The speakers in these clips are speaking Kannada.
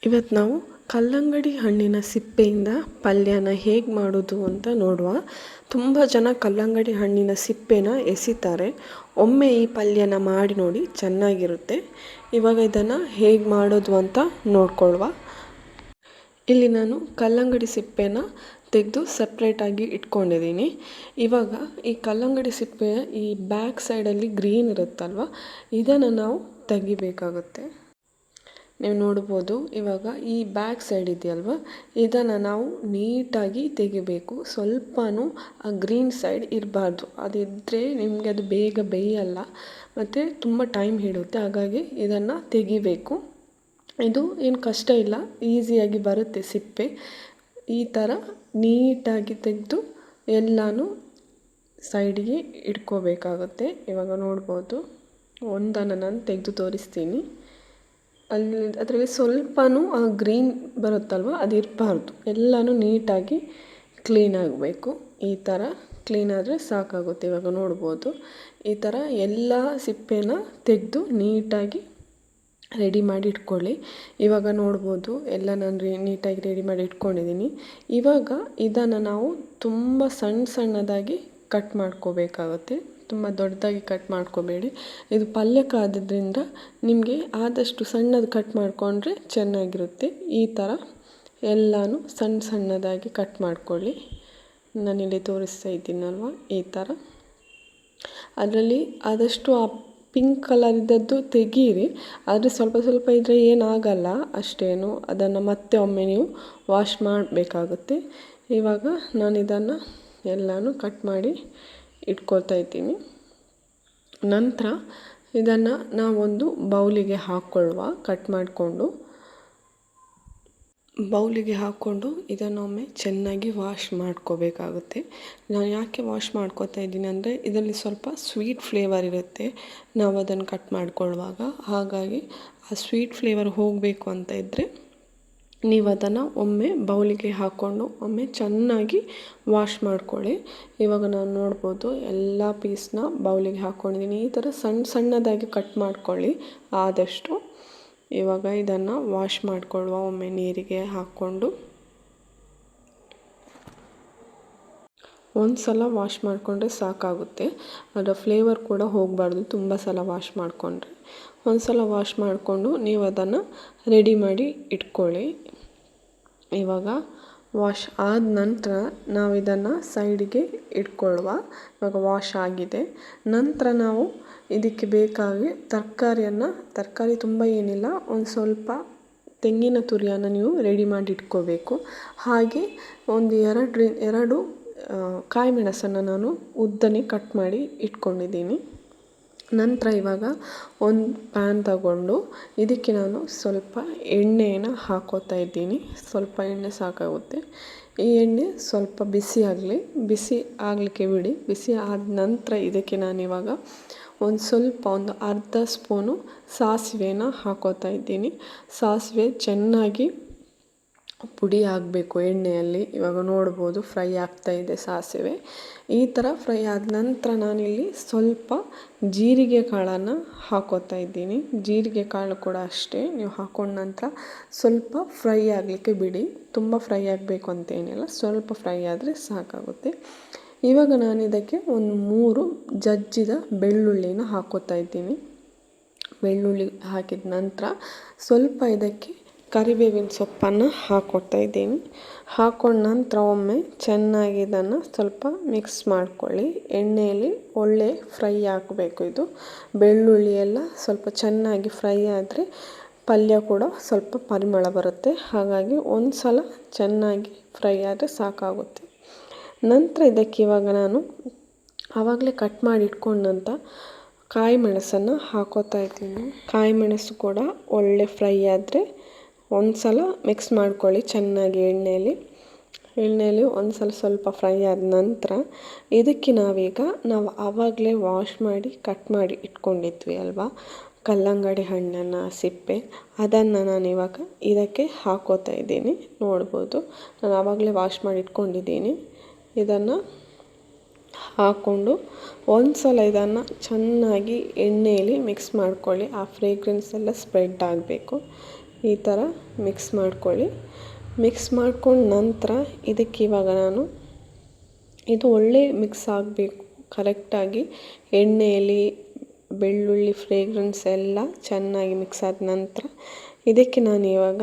ಇವತ್ತು ನಾವು ಕಲ್ಲಂಗಡಿ ಹಣ್ಣಿನ ಸಿಪ್ಪೆಯಿಂದ ಪಲ್ಯನ ಹೇಗೆ ಮಾಡೋದು ಅಂತ ನೋಡುವ. ತುಂಬ ಜನ ಕಲ್ಲಂಗಡಿ ಹಣ್ಣಿನ ಸಿಪ್ಪೆನ ಎಸಿತಾರೆ. ಒಮ್ಮೆ ಈ ಪಲ್ಯನ ಮಾಡಿ ನೋಡಿ, ಚೆನ್ನಾಗಿರುತ್ತೆ. ಇವಾಗ ಇದನ್ನು ಹೇಗೆ ಮಾಡೋದು ಅಂತ ನೋಡ್ಕೊಳ್ಳುವ. ಇಲ್ಲಿ ನಾನು ಕಲ್ಲಂಗಡಿ ಸಿಪ್ಪೆನ ತೆಗೆದು ಸಪ್ರೇಟಾಗಿ ಇಟ್ಕೊಂಡಿದ್ದೀನಿ. ಇವಾಗ ಈ ಕಲ್ಲಂಗಡಿ ಸಿಪ್ಪೆ ಈ ಬ್ಯಾಕ್ ಸೈಡಲ್ಲಿ ಗ್ರೀನ್ ಇರುತ್ತಲ್ವ, ಇದನ್ನು ನಾವು ತೆಗಿಬೇಕಾಗುತ್ತೆ. ನೀವು ನೋಡ್ಬೋದು, ಇವಾಗ ಈ ಬ್ಯಾಕ್ ಸೈಡ್ ಇದೆಯಲ್ವ, ಇದನ್ನು ನಾವು ನೀಟಾಗಿ ತೆಗಿಬೇಕು. ಸ್ವಲ್ಪನೂ ಆ ಗ್ರೀನ್ ಸೈಡ್ ಇರಬಾರ್ದು. ಅದಿದ್ದರೆ ನಿಮಗೆ ಅದು ಬೇಗ ಬೇಯಲ್ಲ ಮತ್ತು ತುಂಬ ಟೈಮ್ ಹಿಡಿಯುತ್ತೆ. ಹಾಗಾಗಿ ಇದನ್ನು ತೆಗಿಬೇಕು. ಇದು ಏನು ಕಷ್ಟ ಇಲ್ಲ, ಈಸಿಯಾಗಿ ಬರುತ್ತೆ ಸಿಪ್ಪೆ. ಈ ಥರ ನೀಟಾಗಿ ತೆಗೆದು ಎಲ್ಲನೂ ಸೈಡಿಗೆ ಇಟ್ಕೋಬೇಕಾಗುತ್ತೆ. ಇವಾಗ ನೋಡ್ಬೋದು, ಒಂದನ್ನು ನಾನು ತೆಗೆದು ತೋರಿಸ್ತೀನಿ. ಅದರಲ್ಲಿ ಸ್ವಲ್ಪನೂ ಆ ಗ್ರೀನ್ ಬರುತ್ತಲ್ವ, ಅದು ಇರಬಾರ್ದು. ಎಲ್ಲನೂ ನೀಟಾಗಿ ಕ್ಲೀನ್ ಆಗಬೇಕು. ಈ ಥರ ಕ್ಲೀನ್ ಆದರೆ ಸಾಕಾಗುತ್ತೆ. ಇವಾಗ ನೋಡ್ಬೋದು, ಈ ಥರ ಎಲ್ಲ ಸಿಪ್ಪೆನ ತೆಗೆದು ನೀಟಾಗಿ ರೆಡಿ ಮಾಡಿ ಇಟ್ಕೊಳ್ಳಿ. ಇವಾಗ ನೋಡ್ಬೋದು, ಎಲ್ಲ ನಾನು ನೀಟಾಗಿ ರೆಡಿ ಮಾಡಿ ಇಟ್ಕೊಂಡಿದ್ದೀನಿ. ಇವಾಗ ಇದನ್ನು ನಾವು ತುಂಬ ಸಣ್ಣದಾಗಿ ಕಟ್ ಮಾಡ್ಕೋಬೇಕಾಗುತ್ತೆ. ತುಂಬ ದೊಡ್ಡದಾಗಿ ಕಟ್ ಮಾಡ್ಕೋಬೇಡಿ. ಇದು ಪಲ್ಯಕ್ಕಾದ್ದರಿಂದ ನಿಮಗೆ ಆದಷ್ಟು ಸಣ್ಣದು ಕಟ್ ಮಾಡಿಕೊಂಡ್ರೆ ಚೆನ್ನಾಗಿರುತ್ತೆ. ಈ ಥರ ಎಲ್ಲನೂ ಸಣ್ಣದಾಗಿ ಕಟ್ ಮಾಡ್ಕೊಳ್ಳಿ. ನಾನಿಲ್ಲಿ ತೋರಿಸ್ತಾ ಇದ್ದೀನಲ್ವ, ಈ ಥರ. ಅದರಲ್ಲಿ ಆದಷ್ಟು ಆ ಪಿಂಕ್ ಕಲರ್ ಇದ್ದದ್ದು ತೆಗೀರಿ. ಆದರೆ ಸ್ವಲ್ಪ ಇದ್ದರೆ ಏನಾಗಲ್ಲ ಅಷ್ಟೇನು. ಅದನ್ನು ಮತ್ತೆ ಒಮ್ಮೆ ನೀವು ವಾಶ್ ಮಾಡಬೇಕಾಗುತ್ತೆ. ಇವಾಗ ನಾನು ಇದನ್ನು ಎಲ್ಲನೂ ಕಟ್ ಮಾಡಿ ಇಟ್ಕೊಳ್ತಾ ಇದ್ದೀನಿ. ನಂತರ ಇದನ್ನು ನಾವೊಂದು ಬೌಲಿಗೆ ಹಾಕ್ಕೊಳ್ಳುವ. ಕಟ್ ಮಾಡಿಕೊಂಡು ಬೌಲಿಗೆ ಹಾಕ್ಕೊಂಡು ಇದನ್ನೊಮ್ಮೆ ಚೆನ್ನಾಗಿ ವಾಶ್ ಮಾಡ್ಕೋಬೇಕಾಗುತ್ತೆ. ನಾನು ಯಾಕೆ ವಾಶ್ ಮಾಡ್ಕೋತಾ ಇದ್ದೀನಿ ಅಂದರೆ, ಇದರಲ್ಲಿ ಸ್ವಲ್ಪ ಸ್ವೀಟ್ ಫ್ಲೇವರ್ ಇರುತ್ತೆ ನಾವು ಅದನ್ನು ಕಟ್ ಮಾಡ್ಕೊಳ್ಳುವಾಗ. ಹಾಗಾಗಿ ಆ ಸ್ವೀಟ್ ಫ್ಲೇವರ್ ಹೋಗಬೇಕು ಅಂತ ಇದ್ದರೆ ನೀವು ಅದನ್ನು ಒಮ್ಮೆ ಬೌಲಿಗೆ ಹಾಕ್ಕೊಂಡು ಒಮ್ಮೆ ಚೆನ್ನಾಗಿ ವಾಶ್ ಮಾಡ್ಕೊಳ್ಳಿ. ಇವಾಗ ನಾನು ನೋಡ್ಬೋದು, ಎಲ್ಲ ಪೀಸ್ನ ಬೌಲಿಗೆ ಹಾಕ್ಕೊಂಡಿದ್ದೀನಿ. ಈ ಥರ ಸಣ್ಣದಾಗಿ ಕಟ್ ಮಾಡ್ಕೊಳ್ಳಿ ಆದಷ್ಟು. ಇವಾಗ ಇದನ್ನು ವಾಶ್ ಮಾಡಿಕೊಳ್ಳುವ. ಒಮ್ಮೆ ನೀರಿಗೆ ಹಾಕ್ಕೊಂಡು ಒಂದು ಸಲ ವಾಶ್ ಮಾಡಿಕೊಂಡ್ರೆ ಸಾಕಾಗುತ್ತೆ. ಅದರ ಫ್ಲೇವರ್ ಕೂಡ ಹೋಗಬಾರ್ದು ತುಂಬ ಸಲ ವಾಶ್ ಮಾಡಿಕೊಂಡ್ರೆ. ಒಂದು ಸಲ ವಾಶ್ ಮಾಡಿಕೊಂಡು ನೀವು ಅದನ್ನು ರೆಡಿ ಮಾಡಿ ಇಟ್ಕೊಳ್ಳಿ. ಇವಾಗ ವಾಶ್ ಆದ ನಂತರ ನಾವು ಇದನ್ನು ಸೈಡಿಗೆ ಇಟ್ಕೊಳ್ಳುವ. ಇವಾಗ ವಾಶ್ ಆಗಿದೆ. ನಂತರ ನಾವು ಇದಕ್ಕೆ ಬೇಕಾಗಿ ತರಕಾರಿ ತುಂಬ ಏನಿಲ್ಲ, ಒಂದು ಸ್ವಲ್ಪ ತೆಂಗಿನ ತುರಿಯನ್ನು ನೀವು ರೆಡಿ ಮಾಡಿ ಇಟ್ಕೋಬೇಕು. ಹಾಗೆ ಒಂದು ಎರಡು ಕಾಯಿ ಮೆಣಸನ್ನು ನಾನು ಉದ್ದನೆ ಕಟ್ ಮಾಡಿ ಇಟ್ಕೊಂಡಿದ್ದೀನಿ. ನಂತರ ಇವಾಗ ಒಂದು ಪ್ಯಾನ್ ತಗೊಂಡು ಇದಕ್ಕೆ ನಾನು ಸ್ವಲ್ಪ ಎಣ್ಣೆಯನ್ನು ಹಾಕೋತಾ ಇದ್ದೀನಿ. ಸ್ವಲ್ಪ ಎಣ್ಣೆ ಸಾಕಾಗುತ್ತೆ. ಈ ಎಣ್ಣೆ ಸ್ವಲ್ಪ ಬಿಸಿ ಆಗಲಿಕ್ಕೆ ಬಿಡಿ. ಬಿಸಿ ಆದ ನಂತರ ಇದಕ್ಕೆ ನಾನಿವಾಗ ಒಂದು ಅರ್ಧ ಸ್ಪೂನು ಸಾಸಿವೆನ ಹಾಕೋತಾ ಇದ್ದೀನಿ. ಸಾಸಿವೆ ಚೆನ್ನಾಗಿ ಪುಡಿ ಆಗಬೇಕು ಎಣ್ಣೆಯಲ್ಲಿ. ಇವಾಗ ನೋಡ್ಬೋದು, ಫ್ರೈ ಆಗ್ತಾ ಇದೆ ಸಾಸಿವೆ. ಈ ಥರ ಫ್ರೈ ಆದ ನಂತರ ನಾನಿಲ್ಲಿ ಸ್ವಲ್ಪ ಜೀರಿಗೆ ಕಾಳನ್ನು ಹಾಕೋತಾ ಇದ್ದೀನಿ. ಜೀರಿಗೆ ಕಾಳು ಕೂಡ ಅಷ್ಟೇ, ನೀವು ಹಾಕೊಂಡ ನಂತರ ಸ್ವಲ್ಪ ಫ್ರೈ ಆಗಲಿಕ್ಕೆ ಬಿಡಿ. ತುಂಬ ಫ್ರೈ ಆಗಬೇಕು ಅಂತೇನಿಲ್ಲ, ಸ್ವಲ್ಪ ಫ್ರೈ ಆದರೆ ಸಾಕಾಗುತ್ತೆ. ಇವಾಗ ನಾನು ಇದಕ್ಕೆ ಒಂದು 3 ಜಜ್ಜಿದ ಬೆಳ್ಳುಳ್ಳಿನ ಹಾಕೋತಾ ಇದ್ದೀನಿ. ಬೆಳ್ಳುಳ್ಳಿ ಹಾಕಿದ ನಂತರ ಸ್ವಲ್ಪ ಇದಕ್ಕೆ ಕರಿಬೇವಿನ ಸೊಪ್ಪನ್ನು ಹಾಕ್ಕೊಡ್ತಾ ಇದ್ದೀನಿ. ಹಾಕೊಂಡ ನಂತರ ಒಮ್ಮೆ ಚೆನ್ನಾಗಿ ಇದನ್ನು ಸ್ವಲ್ಪ ಮಿಕ್ಸ್ ಮಾಡ್ಕೊಳ್ಳಿ. ಎಣ್ಣೆಯಲ್ಲಿ ಒಳ್ಳೆ ಫ್ರೈ ಆಗಬೇಕು. ಇದು ಬೆಳ್ಳುಳ್ಳಿ ಎಲ್ಲ ಸ್ವಲ್ಪ ಚೆನ್ನಾಗಿ ಫ್ರೈ ಆದರೆ ಪಲ್ಯ ಕೂಡ ಸ್ವಲ್ಪ ಪರಿಮಳ ಬರುತ್ತೆ. ಹಾಗಾಗಿ ಒಂದು ಸಲ ಚೆನ್ನಾಗಿ ಫ್ರೈ ಆದರೆ ಸಾಕಾಗುತ್ತೆ. ನಂತರ ಇದಕ್ಕೆ ಇವಾಗ ನಾನು ಆವಾಗಲೇ ಕಟ್ ಮಾಡಿ ಇಟ್ಕೊಂಡಂಥ ಕಾಯಿ ಮೆಣಸನ್ನು ಹಾಕೋತಾ ಇದ್ದೀನಿ. ಕಾಯಿ ಮೆಣಸು ಕೂಡ ಒಳ್ಳೆ ಫ್ರೈ ಆದರೆ ಒಂದು ಸಲ ಮಿಕ್ಸ್ ಮಾಡ್ಕೊಳ್ಳಿ ಚೆನ್ನಾಗಿ ಎಣ್ಣೆಯಲ್ಲಿ ಒಂದು ಸಲ ಸ್ವಲ್ಪ ಫ್ರೈ ಆದ ನಂತರ ಇದಕ್ಕೆ ನಾವು ಆವಾಗಲೇ ವಾಶ್ ಮಾಡಿ ಕಟ್ ಮಾಡಿ ಇಟ್ಕೊಂಡಿದ್ವಿ ಅಲ್ವಾ ಕಲ್ಲಂಗಡಿ ಹಣ್ಣನ್ನು ಸಿಪ್ಪೆ, ಅದನ್ನು ನಾನು ಇವಾಗ ಇದಕ್ಕೆ ಹಾಕೋತಾ ಇದ್ದೀನಿ. ನೋಡ್ಬೋದು, ನಾನು ಆವಾಗಲೇ ವಾಶ್ ಮಾಡಿ ಇಟ್ಕೊಂಡಿದ್ದೀನಿ. ಇದನ್ನು ಹಾಕ್ಕೊಂಡು ಒಂದು ಸಲ ಇದನ್ನು ಚೆನ್ನಾಗಿ ಎಣ್ಣೆಯಲ್ಲಿ ಮಿಕ್ಸ್ ಮಾಡ್ಕೊಳ್ಳಿ. ಆ ಫ್ರೇಗ್ರೆನ್ಸ್ ಎಲ್ಲ ಸ್ಪ್ರೆಡ್ ಆಗಬೇಕು. ಈ ಥರ ಮಿಕ್ಸ್ ಮಾಡ್ಕೊಳ್ಳಿ. ಮಿಕ್ಸ್ ಮಾಡ್ಕೊಂಡ ನಂತರ ಇದಕ್ಕೆ ಇವಾಗ ನಾನು ಇದು ಒಳ್ಳೆ ಮಿಕ್ಸ್ ಆಗಬೇಕು ಕರೆಕ್ಟಾಗಿ. ಎಣ್ಣೆಯಲ್ಲಿ ಬೆಳ್ಳುಳ್ಳಿ ಫ್ರೇಗ್ರೆನ್ಸ್ ಎಲ್ಲ ಚೆನ್ನಾಗಿ ಮಿಕ್ಸ್ ಆದ ನಂತರ ಇದಕ್ಕೆ ನಾನು ಇವಾಗ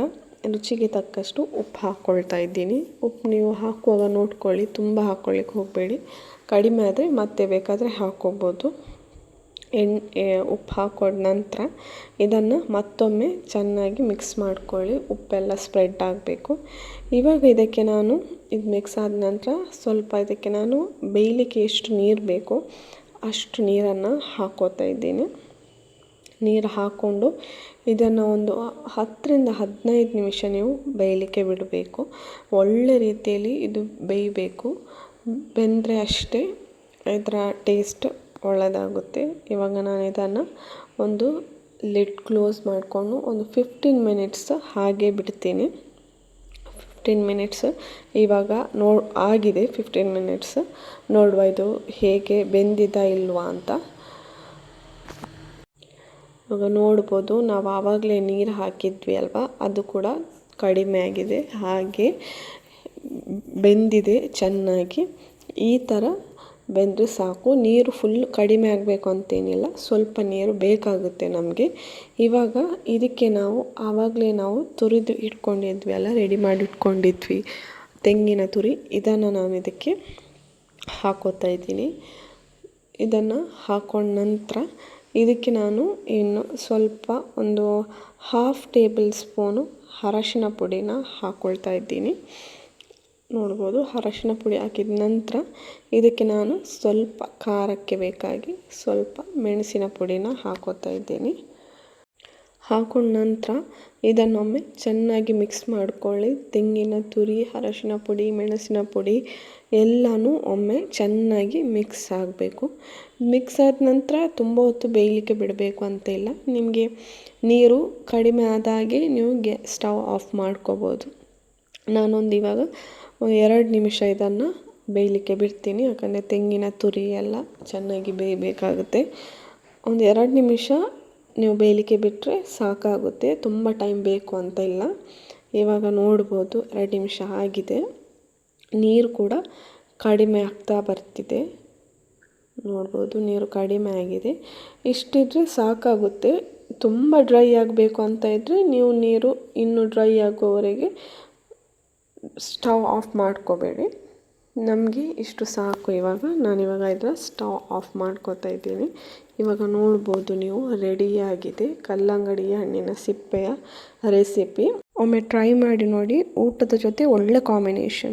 ರುಚಿಗೆ ತಕ್ಕಷ್ಟು ಉಪ್ಪು ಹಾಕ್ಕೊಳ್ತಾ ಇದ್ದೀನಿ. ಉಪ್ಪು ನೀವು ಹಾಕುವಾಗ ನೋಡ್ಕೊಳ್ಳಿ, ತುಂಬ ಹಾಕ್ಕೊಳ್ಳಿಕ್ಕೆ ಹೋಗಬೇಡಿ. ಕಡಿಮೆ ಆದರೆ ಮತ್ತೆ ಬೇಕಾದರೆ ಹಾಕ್ಕೋಬೋದು. ಉಪ್ಪು ಹಾಕೊಂಡ ನಂತರ ಇದನ್ನು ಮತ್ತೊಮ್ಮೆ ಚೆನ್ನಾಗಿ ಮಿಕ್ಸ್ ಮಾಡ್ಕೊಳ್ಳಿ. ಉಪ್ಪೆಲ್ಲ ಸ್ಪ್ರೆಡ್ ಆಗಬೇಕು. ಇವಾಗ ಇದಕ್ಕೆ ನಾನು ಇದು ಮಿಕ್ಸ್ ಆದ ನಂತರ ಸ್ವಲ್ಪ ಇದಕ್ಕೆ ನಾನು ಬೇಯಲಿಕ್ಕೆ ಎಷ್ಟು ನೀರು ಬೇಕೋ ಅಷ್ಟು ನೀರನ್ನು ಹಾಕ್ಕೋತಾ ಇದ್ದೀನಿ. ನೀರು ಹಾಕ್ಕೊಂಡು ಇದನ್ನು ಒಂದು 10ರಿಂದ 15 ನಿಮಿಷ ನೀವು ಬೇಯಲಿಕ್ಕೆ ಬಿಡಬೇಕು. ಒಳ್ಳೆ ರೀತಿಯಲ್ಲಿ ಇದು ಬೇಯಬೇಕು. ಬೆಂದರೆ ಅಷ್ಟೇ ಇದರ ಟೇಸ್ಟ್ ಒಳ್ಳೆಯದಾಗುತ್ತೆ. ಇವಾಗ ನಾನು ಇದನ್ನು ಒಂದು ಲಿಡ್ ಕ್ಲೋಸ್ ಮಾಡಿಕೊಂಡು ಒಂದು 15 ಮಿನಿಟ್ಸ್ ಹಾಗೆ ಬಿಡ್ತೀನಿ. 15 ಮಿನಿಟ್ಸ್ ಇವಾಗ ಆಗಿದೆ. 15 ಮಿನಿಟ್ಸ್ ನೋಡುವ ಇದು ಹೇಗೆ ಬೆಂದಿದಾ ಇಲ್ವಾ ಅಂತ. ಇವಾಗ ನೋಡ್ಬೋದು, ನಾವು ಆವಾಗಲೇ ನೀರು ಹಾಕಿದ್ವಿ ಅಲ್ವಾ, ಅದು ಕೂಡ ಕಡಿಮೆ ಆಗಿದೆ, ಹಾಗೆ ಬೆಂದಿದೆ ಚೆನ್ನಾಗಿ. ಈ ಥರ ಬೆಂದರೆ ಸಾಕು. ನೀರು ಫುಲ್ ಕಡಿಮೆ ಆಗಬೇಕು ಅಂತೇನಿಲ್ಲ, ಸ್ವಲ್ಪ ನೀರು ಬೇಕಾಗುತ್ತೆ ನಮಗೆ. ಇವಾಗ ಇದಕ್ಕೆ ನಾವು ಆವಾಗಲೇ ನಾವು ತುರಿದು ಇಟ್ಕೊಂಡಿದ್ವಿ ಅಲ್ಲ, ರೆಡಿ ಮಾಡಿ ಇಟ್ಕೊಂಡಿದ್ವಿ ತೆಂಗಿನ ತುರಿ, ಇದನ್ನು ನಾನು ಇದಕ್ಕೆ ಹಾಕೋತಾ ಇದ್ದೀನಿ. ಇದನ್ನು ಹಾಕೊಂಡ ನಂತರ ಇದಕ್ಕೆ ನಾನು ಇನ್ನು ಸ್ವಲ್ಪ ಒಂದು 1/2 ಟೇಬಲ್ ಸ್ಪೂನು ಅರಶಿನ ಪುಡಿನ ಹಾಕ್ಕೊಳ್ತಾ ಇದ್ದೀನಿ. ನೋಡ್ಬೋದು, ಅರಶಿನ ಪುಡಿ ಹಾಕಿದ ನಂತರ ಇದಕ್ಕೆ ನಾನು ಸ್ವಲ್ಪ ಖಾರಕ್ಕೆ ಬೇಕಾಗಿ ಸ್ವಲ್ಪ ಮೆಣಸಿನ ಪುಡಿನ ಹಾಕೋತಾ ಇದ್ದೀನಿ. ಹಾಕೊಂಡ ನಂತರ ಇದನ್ನೊಮ್ಮೆ ಚೆನ್ನಾಗಿ ಮಿಕ್ಸ್ ಮಾಡ್ಕೊಳ್ಳಿ. ತೆಂಗಿನ ತುರಿ, ಅರಶಿನ ಪುಡಿ, ಮೆಣಸಿನ ಪುಡಿ ಎಲ್ಲನೂ ಒಮ್ಮೆ ಚೆನ್ನಾಗಿ ಮಿಕ್ಸ್ ಆಗಬೇಕು. ಮಿಕ್ಸ್ ಆದ ನಂತರ ತುಂಬ ಹೊತ್ತು ಬೇಯಲಿಕ್ಕೆ ಬಿಡಬೇಕು ಅಂತ ಇಲ್ಲ. ನಿಮಗೆ ನೀರು ಕಡಿಮೆ ಆದಾಗೆ ನೀವು ಸ್ಟವ್ ಆಫ್ ಮಾಡ್ಕೋಬೋದು. ನಾನೊಂದು ಇವಾಗ 2 ನಿಮಿಷ ಇದನ್ನು ಬೇಯಲಿಕ್ಕೆ ಬಿಡ್ತೀನಿ, ಯಾಕಂದರೆ ತೆಂಗಿನ ತುರಿ ಎಲ್ಲ ಚೆನ್ನಾಗಿ ಬೇಯಬೇಕಾಗುತ್ತೆ. ಒಂದು 2 ನಿಮಿಷ ನೀವು ಬೇಯಲಿಕ್ಕೆ ಬಿಟ್ಟರೆ ಸಾಕಾಗುತ್ತೆ, ತುಂಬ ಟೈಮ್ ಬೇಕು ಅಂತ ಇಲ್ಲ. ಇವಾಗ ನೋಡ್ಬೋದು 2 ನಿಮಿಷ ಆಗಿದೆ, ನೀರು ಕೂಡ ಕಡಿಮೆ ಆಗ್ತಾ ಬರ್ತಿದೆ. ನೋಡ್ಬೋದು, ನೀರು ಕಡಿಮೆ ಆಗಿದೆ. ಇಷ್ಟಿದ್ರೆ ಸಾಕಾಗುತ್ತೆ. ತುಂಬ ಡ್ರೈ ಆಗಬೇಕು ಅಂತ ಇದ್ದರೆ ನೀವು ನೀರು ಇನ್ನೂ ಡ್ರೈ ಆಗೋವರೆಗೆ ಸ್ಟವ್ ಆಫ್ ಮಾಡ್ಕೋಬೇಡಿ. ನಮಗೆ ಇಷ್ಟು ಸಾಕು. ನಾನಿವಾಗ ಇದರ ಸ್ಟವ್ ಆಫ್ ಮಾಡ್ಕೋತಾ ಇದ್ದೀನಿ. ಇವಾಗ ನೋಡ್ಬೋದು ನೀವು, ರೆಡಿಯಾಗಿದೆ ಕಲ್ಲಂಗಡಿ ಹಣ್ಣಿನ ಸಿಪ್ಪೆಯ ರೆಸಿಪಿ. ಒಮ್ಮೆ ಟ್ರೈ ಮಾಡಿ ನೋಡಿ, ಊಟದ ಜೊತೆ ಒಳ್ಳೆ ಕಾಂಬಿನೇಷನ್.